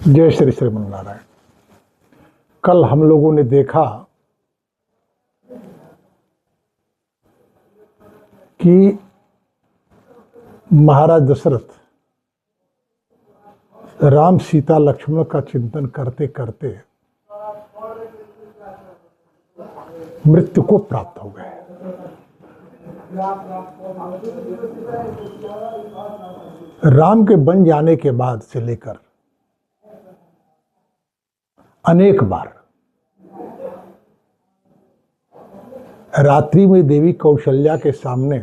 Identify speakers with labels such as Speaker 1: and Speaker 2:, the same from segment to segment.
Speaker 1: जय श्री श्रीमन नारायण। कल हम लोगों ने देखा कि महाराज दशरथ राम सीता लक्ष्मण का चिंतन करते करते मृत्यु को प्राप्त हो गए। राम के बन जाने के बाद से लेकर अनेक बार रात्रि में देवी कौशल्या के सामने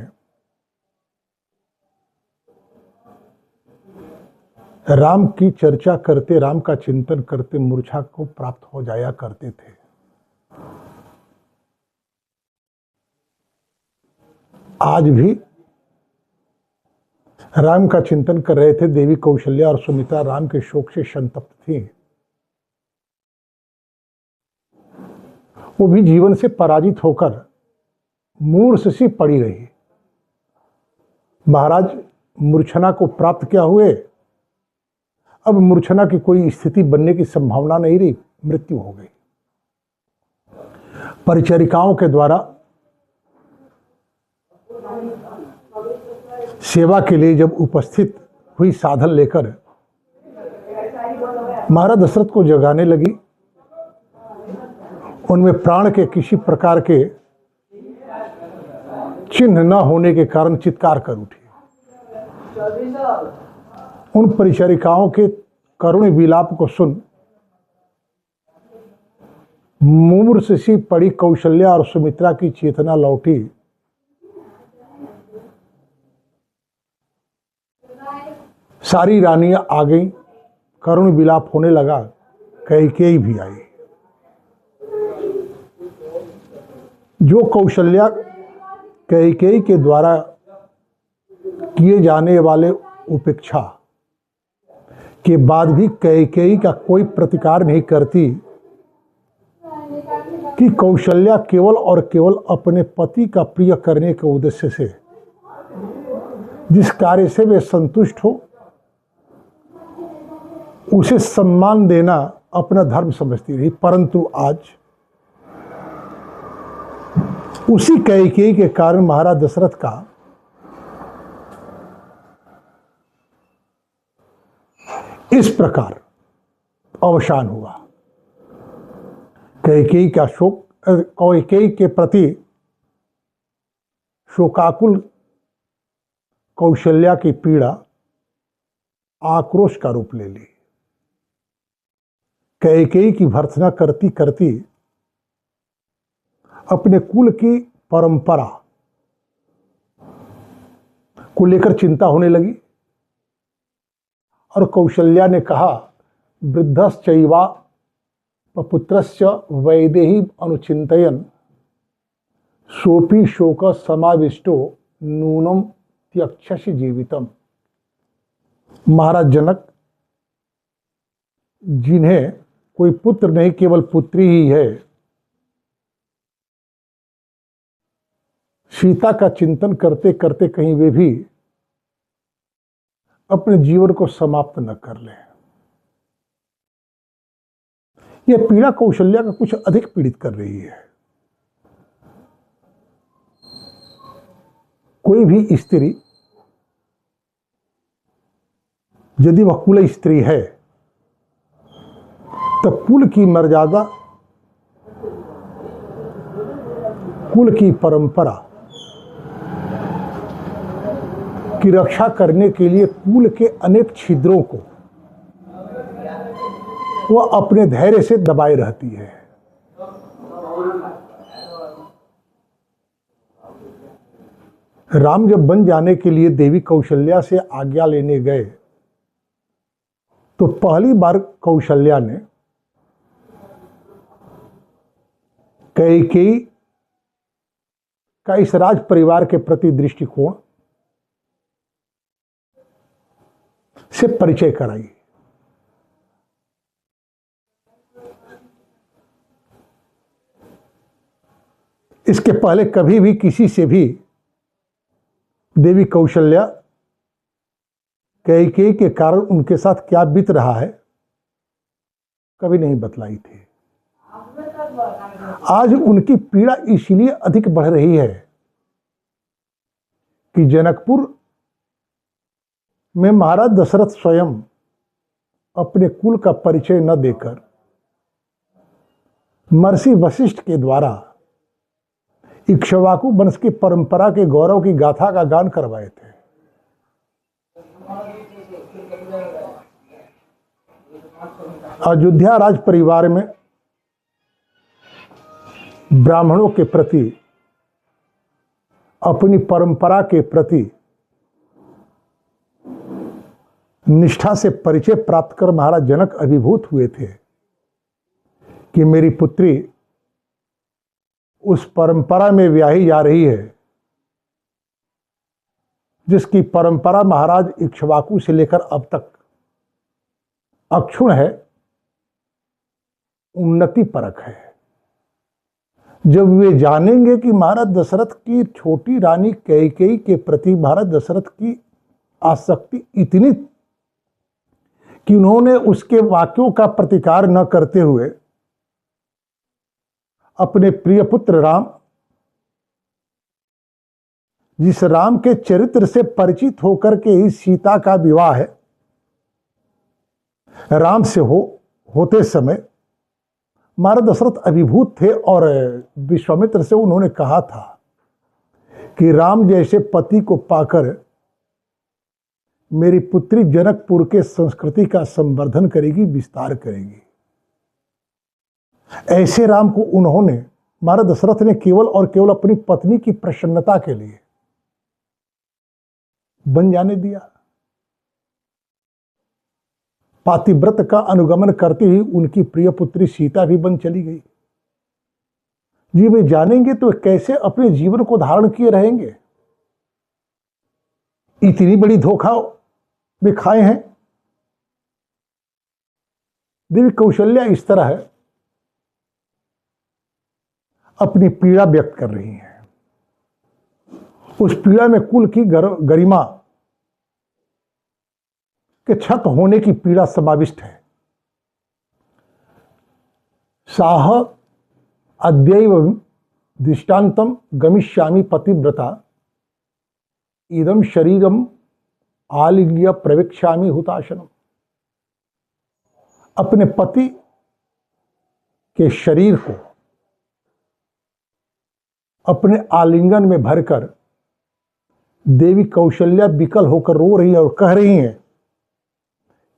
Speaker 1: राम की चर्चा करते, राम का चिंतन करते मूर्छा को प्राप्त हो जाया करते थे। आज भी राम का चिंतन कर रहे थे। देवी कौशल्या और सुमित्रा राम के शोक से संतप्त थी। वो भी जीवन से पराजित होकर मूर्छ सी पड़ी रही। महाराज मूर्छना को प्राप्त क्या हुए? अब मूर्छना की कोई स्थिति बनने की संभावना नहीं रही, मृत्यु हो गई। परिचारिकाओं के द्वारा सेवा के लिए जब उपस्थित हुई साधन लेकर महाराज दशरथ को जगाने लगी, उनमें प्राण के किसी प्रकार के चिन्ह न होने के कारण चित्कार कर उठी। उन परिचारिकाओं के करुण विलाप को सुन मूर्छ सी पड़ी कौशल्या और सुमित्रा की चेतना लौटी। सारी रानियां आ गईं, करुण विलाप होने लगा। कैकेयी भी आई। जो कौशल्या कैकेयी के द्वारा किए जाने वाले उपेक्षा के बाद भी कैकेयी का कोई प्रतिकार नहीं करती कि कौशल्या केवल और केवल अपने पति का प्रिय करने के उद्देश्य से जिस कार्य से वे संतुष्ट हो उसे सम्मान देना अपना धर्म समझती रही। परंतु आज उसी कैकेयी के कारण महाराज दशरथ का इस प्रकार अवसान हुआ। कैकेयी का शोक, कैकेयी के प्रति शोकाकुल कौशल्या की पीड़ा आक्रोश का रूप ले ली। कैकेयी की भर्त्सना करती करती अपने कुल की परंपरा को लेकर चिंता होने लगी और कौशल्या ने कहा, वृद्धश्चैवा पुत्रस्य वैदेही अनुचिंतयन् सोपि शोक समाविष्टो नूनम त्यक्षसि जीवितम। महाराज जनक, जिन्हें कोई पुत्र नहीं केवल पुत्री ही है, सीता का चिंतन करते करते कहीं वे भी अपने जीवन को समाप्त न कर लें। यह पीड़ा कौशल्या का कुछ अधिक पीड़ित कर रही है। कोई भी स्त्री यदि वह कुल स्त्री है तो कुल की मर्यादा, कुल की परंपरा की रक्षा करने के लिए कुल के अनेक छिद्रों को वह अपने धैर्य से दबाए रहती है। राम जब बन जाने के लिए देवी कौशल्या से आज्ञा लेने गए तो पहली बार कौशल्या ने कैकेयी का इस राज परिवार के प्रति दृष्टिकोण से परिचय कराई। इसके पहले कभी भी किसी से भी देवी कौशल्या कैकेयी के कारण उनके साथ क्या बीत रहा है कभी नहीं बतलाई थी। आज उनकी पीड़ा इसलिए अधिक बढ़ रही है कि जनकपुर में महाराज दशरथ स्वयं अपने कुल का परिचय न देकर महर्षि वशिष्ठ के द्वारा इक्ष्वाकु वंश की परंपरा के गौरव की गाथा का गान करवाए थे। अयोध्या राज परिवार में ब्राह्मणों के प्रति, अपनी परंपरा के प्रति निष्ठा से परिचय प्राप्त कर महाराज जनक अभिभूत हुए थे कि मेरी पुत्री उस परंपरा में ब्याही जा रही है जिसकी परंपरा महाराज इक्ष्वाकु से लेकर अब तक अक्षुण्ण है, उन्नति परक है। जब वे जानेंगे कि महाराज दशरथ की छोटी रानी कैकेयी के प्रति महाराज दशरथ की आसक्ति इतनी कि उन्होंने उसके वाक्यों का प्रतिकार न करते हुए अपने प्रिय पुत्र राम, जिस राम के चरित्र से परिचित होकर के ही सीता का विवाह है, राम से होते समय महाराज दशरथ अभिभूत थे और विश्वामित्र से उन्होंने कहा था कि राम जैसे पति को पाकर मेरी पुत्री जनकपुर के संस्कृति का संवर्धन करेगी, विस्तार करेगी। ऐसे राम को उन्होंने, महाराज दशरथ ने केवल और केवल अपनी पत्नी की प्रसन्नता के लिए बन जाने दिया। पातिव्रत का अनुगमन करते ही उनकी प्रिय पुत्री सीता भी बन चली गई। जी वे जानेंगे तो कैसे अपने जीवन को धारण किए रहेंगे। इतनी बड़ी धोखा वे खाए हैं। देवी कौशल्या इस तरह है अपनी पीड़ा व्यक्त कर रही हैं। उस पीड़ा में कुल की गरिमा के क्षत होने की पीड़ा समाविष्ट है। साह अद्यैव दृष्टांतम गमिष्यामि पतिव्रता इदम शरीरम आलिंग्य प्रवेक्ष्यामि हुताशनम। अपने पति के शरीर को अपने आलिंगन में भरकर देवी कौशल्या विकल होकर रो रही है और कह रही हैं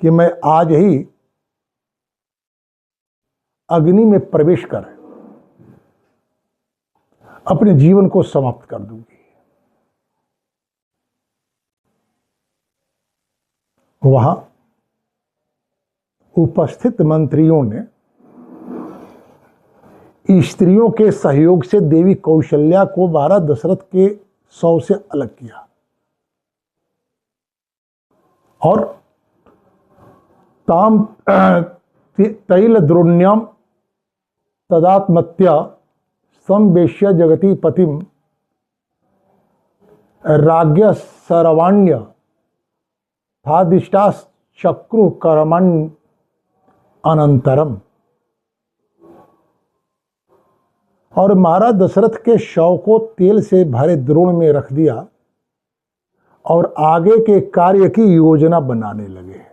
Speaker 1: कि मैं आज ही अग्नि में प्रवेश कर अपने जीवन को समाप्त कर दूंगी। वहां उपस्थित मंत्रियों ने स्त्रियों के सहयोग से देवी कौशल्या को महाराज दशरथ के सौ से अलग किया और ताम तैल द्रोण्यम तदात्मत्या संवेश्य जगति पतिम राज्ञ सर्वाण्य थादिष्टा चक्रु कर्मण अनंतरम। और महाराज दशरथ के शव को तेल से भरे द्रोण में रख दिया और आगे के कार्य की योजना बनाने लगे।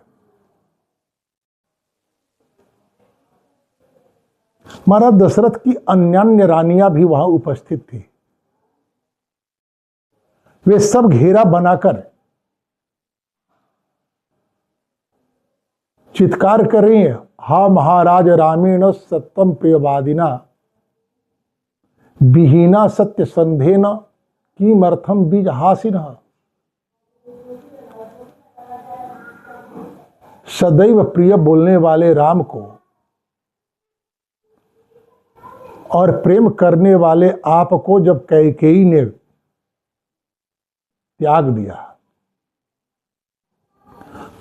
Speaker 1: महाराज दशरथ की अन्यान्य रानियां भी वहां उपस्थित थी। वे सब घेरा बनाकर चित्कार कर रही हैं, हा महाराज रामेण सत्यम प्रियवादिना विहीना सत्य संधेन किमर्थम बीजहासिन। सदैव प्रिय बोलने वाले राम को और प्रेम करने वाले आप को जब कैकेयी ने त्याग दिया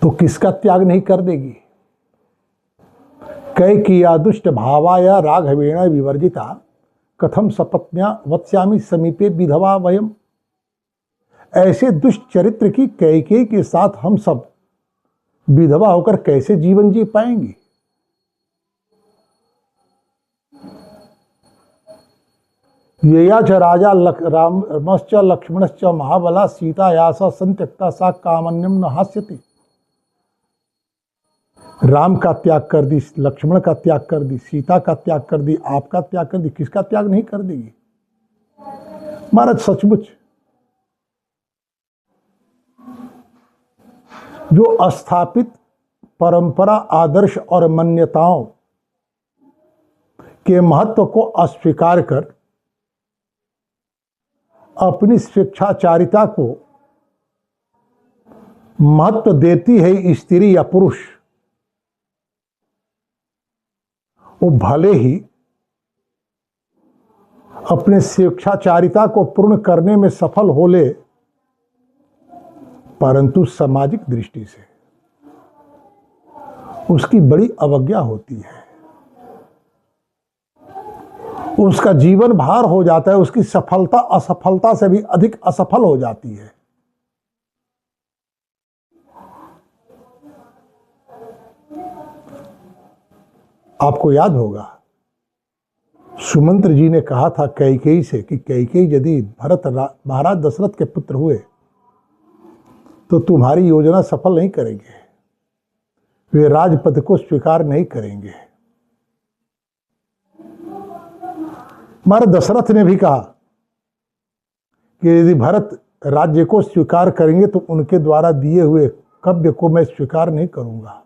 Speaker 1: तो किसका त्याग नहीं कर देगी। कैकेय्या दुष्ट भावाया राघवेण विवर्जिता कथम सपत्न्या वत्स्यामि समीपे विधवा वयम। ऐसे दुष्ट चरित्र की कैकेयी के साथ हम सब विधवा होकर कैसे जीवन जी पाएंगे। येया च राजा रामश्च लक्ष्मणश्च महाबला सीता यास संत्यक्ता सा कामन्यम न हास्यति। राम का त्याग कर दी, लक्ष्मण का त्याग कर दी, सीता का त्याग कर दी, आपका त्याग कर दी, किसका त्याग नहीं कर देगी? महाराज सचमुच जो अस्थापित परंपरा, आदर्श और मान्यताओं के महत्व को अस्वीकार कर अपनी स्वेच्छाचारिता को महत्व देती है स्त्री या पुरुष, वो भले ही अपने स्वेच्छाचारिता को पूर्ण करने में सफल हो ले, परंतु सामाजिक दृष्टि से उसकी बड़ी अवज्ञा होती है, उसका जीवन भार हो जाता है, उसकी सफलता असफलता से भी अधिक असफल हो जाती है। आपको याद होगा सुमंत्र जी ने कहा था कैकेयी से कि कैकेयी यदि महाराज दशरथ के पुत्र हुए तो तुम्हारी योजना सफल नहीं करेंगे, वे राजपद को स्वीकार नहीं करेंगे। महाराज दशरथ ने भी कहा कि यदि भरत राज्य को स्वीकार करेंगे तो उनके द्वारा दिए हुए कव्य को मैं स्वीकार नहीं करूंगा।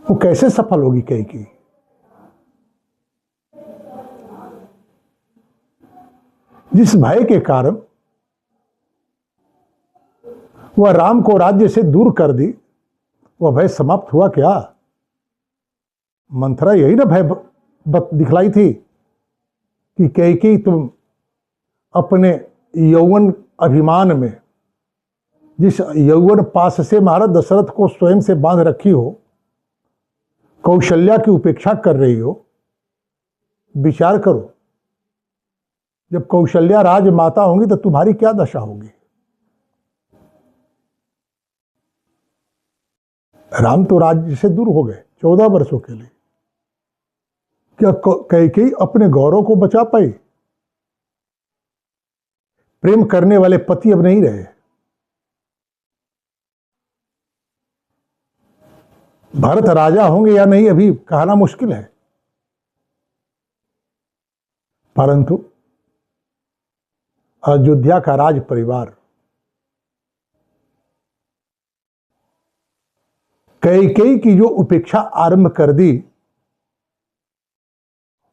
Speaker 1: वो कैसे सफल होगी कैकेयी? जिस भय के कारण वह राम को राज्य से दूर कर दी, वह भय समाप्त हुआ क्या? मंथरा यही ना भय दिखलाई थी कि कैकेयी तुम अपने यौवन अभिमान में, जिस यौवन पास से महाराज दशरथ को स्वयं से बांध रखी हो, कौशल्या की उपेक्षा कर रही हो। विचार करो, जब कौशल्या राजमाता होंगी तो तुम्हारी क्या दशा होगी? राम तो राज्य से दूर हो गए 14 वर्षों के लिए, क्या कैकेयी अपने गौरव को बचा पाई? प्रेम करने वाले पति अब नहीं रहे, भरत राजा होंगे या नहीं अभी कहना मुश्किल है, परंतु अयोध्या का राज परिवार कैकेयी की जो उपेक्षा आरंभ कर दी,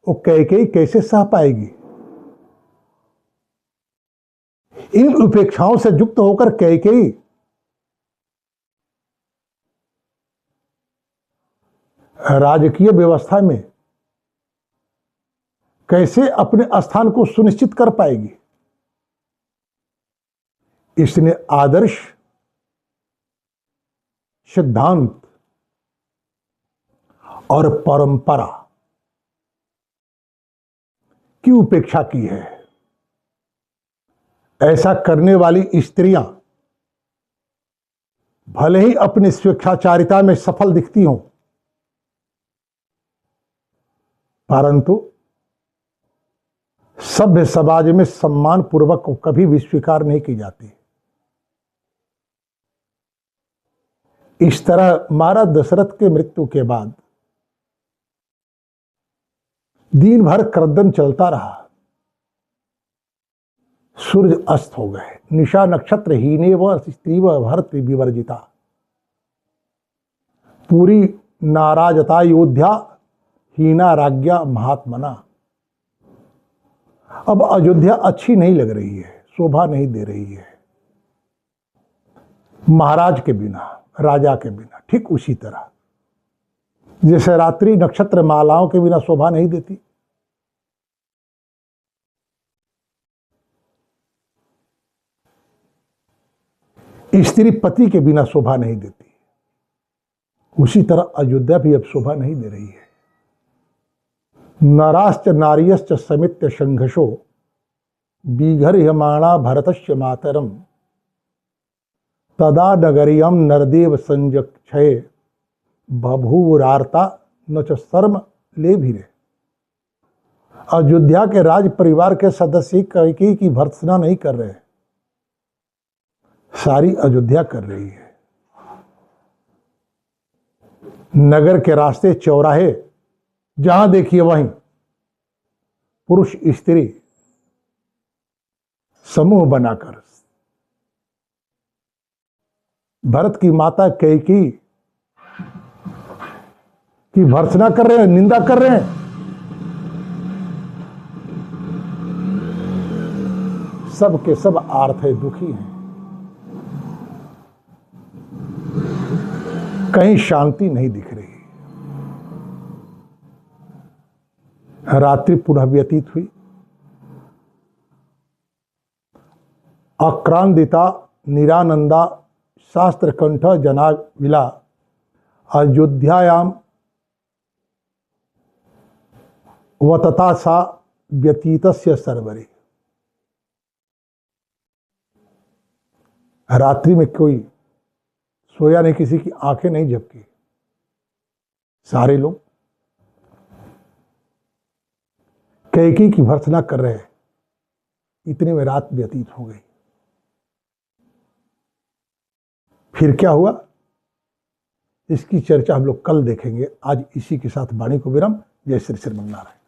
Speaker 1: वो कैकेयी कैसे सह पाएगी? इन उपेक्षाओं से युक्त होकर कैकेयी राजकीय व्यवस्था में कैसे अपने स्थान को सुनिश्चित कर पाएगी? इसने आदर्श, सिद्धांत और परंपरा की उपेक्षा की है। ऐसा करने वाली स्त्रियां भले ही अपनी स्वेच्छाचारिता में सफल दिखती हों, परंतु सभ्य समाज में सम्मान पूर्वक को कभी भी स्वीकार नहीं की जाती। इस तरह महाराज दशरथ के मृत्यु के बाद दिन भर क्रदन चलता रहा। सूर्य अस्त हो गए, निशा नक्षत्र हीने व स्त्री व भरत विवर्जिता। पूरी नाराजता योध्या हीना राज्ञा महात्मना। अब अयोध्या अच्छी नहीं लग रही है, शोभा नहीं दे रही है महाराज के बिना, राजा के बिना। ठीक उसी तरह जैसे रात्रि नक्षत्र मालाओं के बिना शोभा नहीं देती, स्त्री पति के बिना शोभा नहीं देती, उसी तरह अयोध्या भी अब शोभा नहीं दे रही है। नराश्च नार्यश्च समित्य संघर्षो बीघर्यमाणा भरतस्य मातरम तदा नगरियम नरदेव संजक्षये बभूवुरार्ता न च शर्म ले भी रहे। अयोध्या के राज परिवार के सदस्य कैकेयी की भर्त्सना नहीं कर रहे, सारी अयोध्या कर रही है। नगर के रास्ते चौराहे जहां देखिए वहीं पुरुष स्त्री समूह बनाकर भरत की माता कैकेयी की भर्त्सना कर रहे हैं, निंदा कर रहे हैं। सब के सब आर्त है, दुखी हैं, कहीं शांति नहीं दिख रही। रात्रि पुनः व्यतीत हुई। आक्रांदिता निरानंदा शास्त्रकंठ जनाविला अयोध्यायाम वतता सा व्यतीतस्य सर्वरे। रात्रि में कोई सोया नहीं, किसी की आंखें नहीं झपकी, सारे लोग कैकेयी की भर्त्सना कर रहे हैं। इतने में रात व्यतीत हो गई। फिर क्या हुआ, इसकी चर्चा हम लोग कल देखेंगे। आज इसी के साथ वाणी को विराम। जय श्री श्रीमन्नारायण।